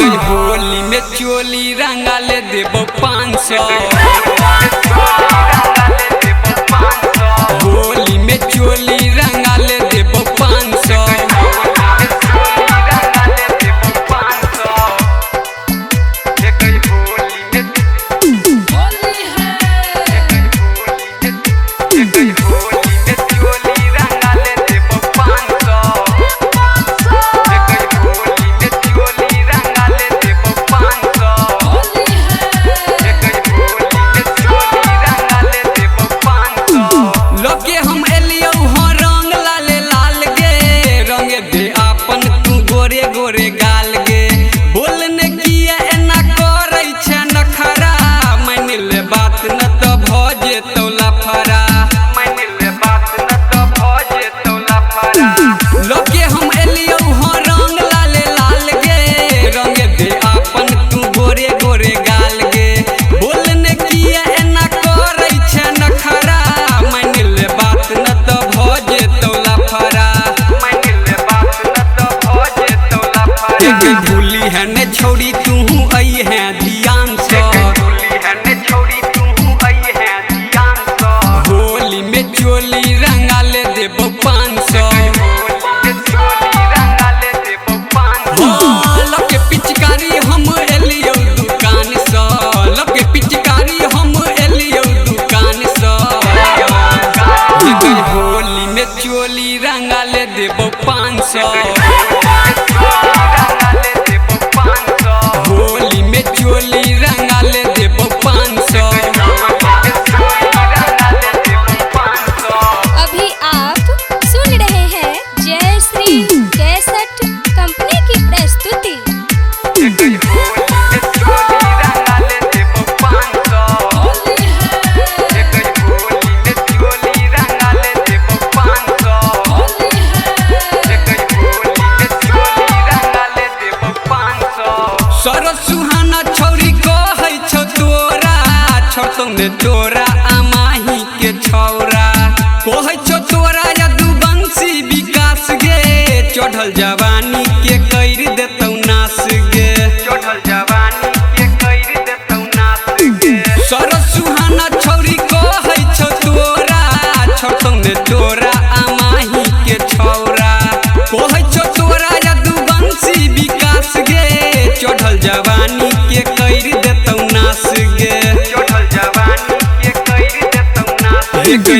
होली में चोली रंगा ले देबो 500। होली में चोली रंगा ले देबो 500। गोरे गाल गे बोलने किया एना करे छे नखरा मान ले बात न तो भजे तौला फरा मान ले बात न तो भजे तौला फरा लोके हम एलियो हो रंग लाले लाल गे रंग दे अपन तू गोरे गोरे गाल गे बोलने किया एना करे छे नखरा मान ले बात न तो भजे तौला फरा भूली है ने छोड़ी तू आई है ध्यान से होली में चोली रंगा ले देबो 500। लके पिचकारी हम एलियो दुकान से लके पिचकारी हम एलियो दुकान से होली में चोली रंगा ले देबो 500। होली में चोली रंगा ले देबो 500। अभी आप सुन रहे हैं जय श्री कैसेट कंपनी की प्रस्तुति। सुहाना छौरी कहै छौ तोरा छोटो में तोरा अमाही के छौरा कहै छौ तोरा यदुवंशी विकास गे चढ़ल जवानी के कर देतौ नास गे चढ़ल जवानी के कर देतौ नास गे सुहाना छौरी कहै छौ तोरा छोटो में तोरा अमाही के छौरा कहै छौ तोरा यदुवंशी विकास गे चढ़ल जवानी के कर देतौ नास गे चढ़ल जवानी के कर देतौ नास गे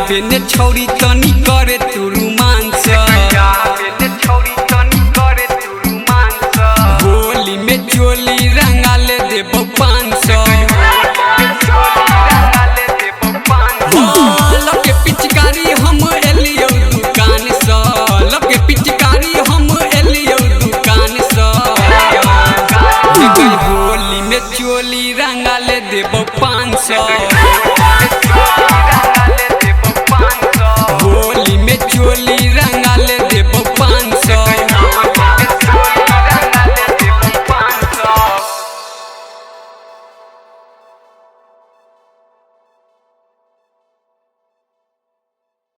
बेने छौरी तनी करे तू रोमांस बेने छौरी तनी करे तू रोमांस होली में चोली रंगा ले देबो 500। लके पिचकारी हम एलियो दुकान से लके पिचकारी हम एलियो दुकान से होली में चोली रंगा ले देबो 500।